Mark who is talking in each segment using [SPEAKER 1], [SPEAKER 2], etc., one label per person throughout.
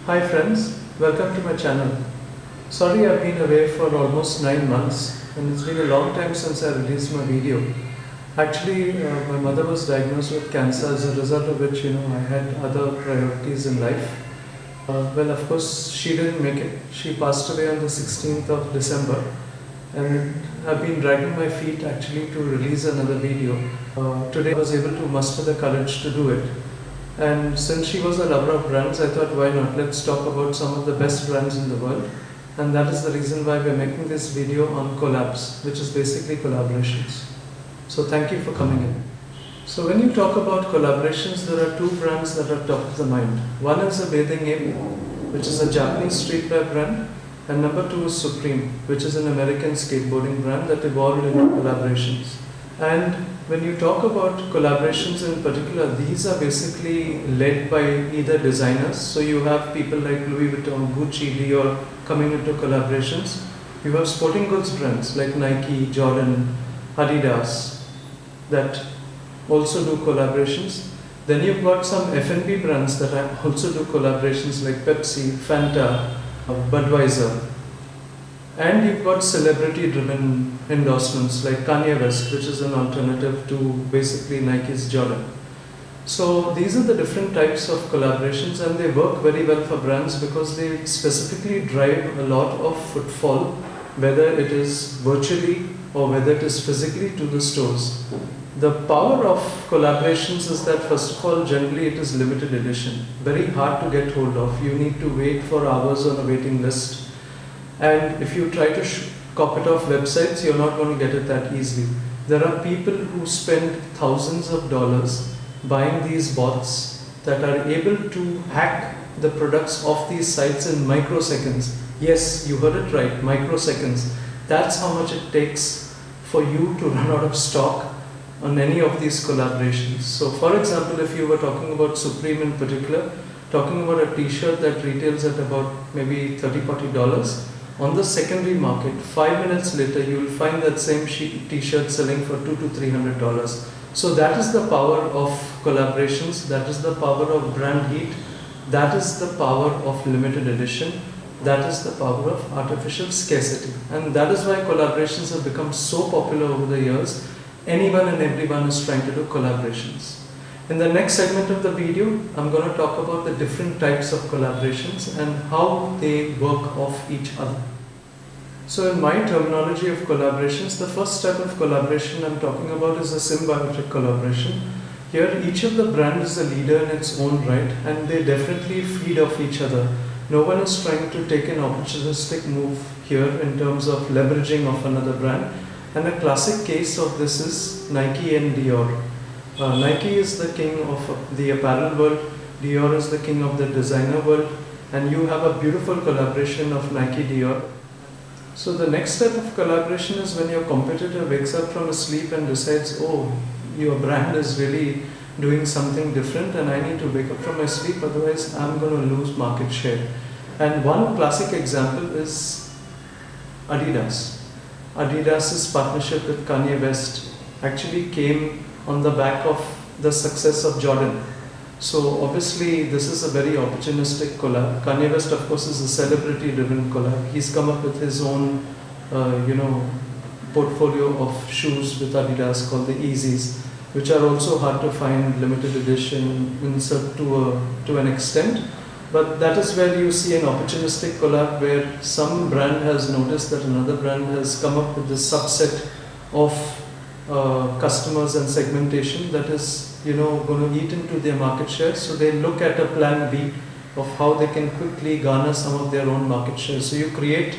[SPEAKER 1] Hi friends, welcome to my channel. Sorry I've been away for almost 9 months and it's been a long time since I released my video. Actually, my mother was diagnosed with cancer, as a result of which, I had other priorities in life. Well, of course, she didn't make it. She passed away on the 16th of December, and I've been dragging my feet actually to release another video. Today I was able to muster the courage to do it. And since she was a lover of brands, I thought, why not? Let's talk about some of the best brands in the world. And that is the reason why we're making this video on collabs, which is basically collaborations. So thank you for coming in. So when you talk about collaborations, there are two brands that are top of the mind. One is a Bathing Ape, which is a Japanese streetwear brand. And number two is Supreme, which is an American skateboarding brand that evolved into collaborations. And when you talk about collaborations in particular, these are basically led by either designers. So you have people like Louis Vuitton, Gucci, Dior coming into collaborations. You have sporting goods brands like Nike, Jordan, Adidas that also do collaborations. Then you've got some F&B brands that also do collaborations like Pepsi, Fanta, Budweiser. And you've got celebrity-driven endorsements like Kanye West, which is an alternative to basically Nike's Jordan. So these are the different types of collaborations, and they work very well for brands because they specifically drive a lot of footfall, whether it is virtually or whether it is physically to the stores. The power of collaborations is that, first of all, generally it is limited edition, very hard to get hold of. You need to wait for hours on a waiting list. And if you try to cop it off websites, you're not going to get it that easily. There are people who spend thousands of dollars buying these bots that are able to hack the products of these sites in microseconds. Yes, you heard it right, microseconds. That's how much it takes for you to run out of stock on any of these collaborations. So for example, if you were talking about Supreme in particular, talking about a t-shirt that retails at about maybe $30-40, on the secondary market, 5 minutes later, you will find that same t-shirt selling for $200 to $300. So that is the power of collaborations. That is the power of brand heat. That is the power of limited edition. That is the power of artificial scarcity. And that is why collaborations have become so popular over the years. Anyone and everyone is trying to do collaborations. In the next segment of the video, I'm going to talk about the different types of collaborations and how they work off each other. So in my terminology of collaborations, the first type of collaboration I'm talking about is a symbiotic collaboration. Here, each of the brand is a leader in its own right, and they definitely feed off each other. No one is trying to take an opportunistic move here in terms of leveraging of another brand. And a classic case of this is Nike and Dior. Nike is the king of the apparel world, Dior is the king of the designer world, and you have a beautiful collaboration of Nike Dior. So the next step of collaboration is when your competitor wakes up from his sleep and decides, oh, your brand is really doing something different and I need to wake up from my sleep, otherwise I'm going to lose market share. And one classic example is Adidas. Adidas's partnership with Kanye West actually came on the back of the success of Jordan. So obviously this is a very opportunistic collab. Kanye West, of course, is a celebrity-driven collab. He's come up with his own, portfolio of shoes with Adidas called the Yeezys, which are also hard to find, limited edition, insert to an extent. But that is where you see an opportunistic collab where some brand has noticed that another brand has come up with this subset of customers and segmentation that is going to eat into their market share. So they look at a plan B of how they can quickly garner some of their own market share. So you create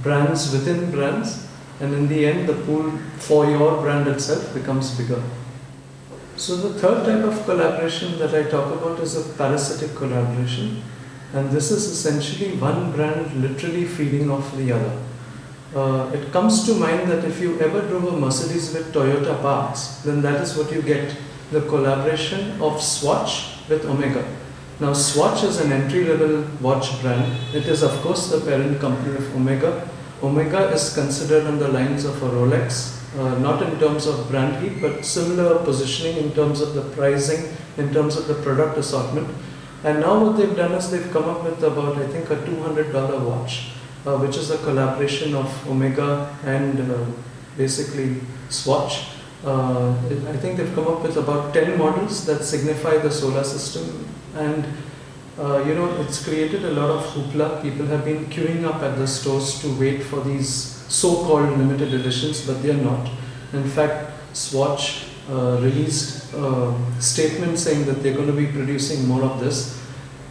[SPEAKER 1] brands within brands, and in the end the pool for your brand itself becomes bigger. So the third type of collaboration that I talk about is a parasitic collaboration, and this is essentially one brand literally feeding off the other. It comes to mind that if you ever drove a Mercedes with Toyota parts, then that is what you get, the collaboration of Swatch with Omega. Now Swatch is an entry-level watch brand. It is of course the parent company of Omega. Omega is considered on the lines of a Rolex, not in terms of brand heat, but similar positioning in terms of the pricing, in terms of the product assortment. And now what they've done is they've come up with about, I think, a $200 watch, which is a collaboration of Omega and basically Swatch. I think they've come up with about 10 models that signify the solar system, and it's created a lot of hoopla. People have been queuing up at the stores to wait for these so-called limited editions, but they are not. In fact, Swatch released a statement saying that they're going to be producing more of this.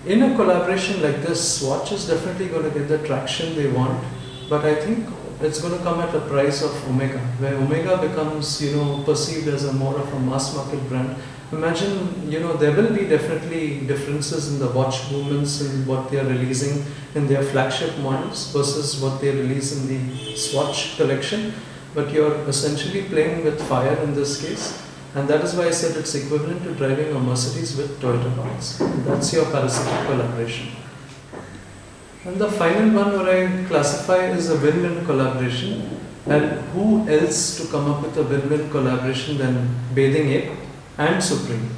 [SPEAKER 1] In a collaboration like this, Swatch is definitely going to get the traction they want, but I think it's going to come at the price of Omega, where Omega becomes, perceived as a more of a mass market brand. Imagine, there will be definitely differences in the watch movements and what they are releasing in their flagship models versus what they release in the Swatch collection. But you're essentially playing with fire in this case, and that is why I said it's equivalent to driving a Mercedes with Toyota parts. That's your Parasitic Collaboration. And the final one what I classify is a win-win collaboration. And who else to come up with a win-win collaboration than Bathing Ape and Supreme,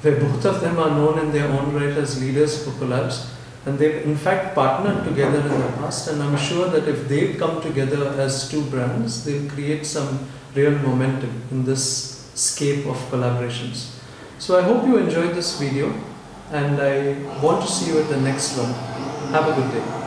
[SPEAKER 1] where both of them are known in their own right as leaders for collabs. And they've in fact partnered together in the past, and I'm sure that if they come together as two brands, they'll create some real momentum in this scape of collaborations. So I hope you enjoyed this video, and I want to see you at the next one. Have a good day.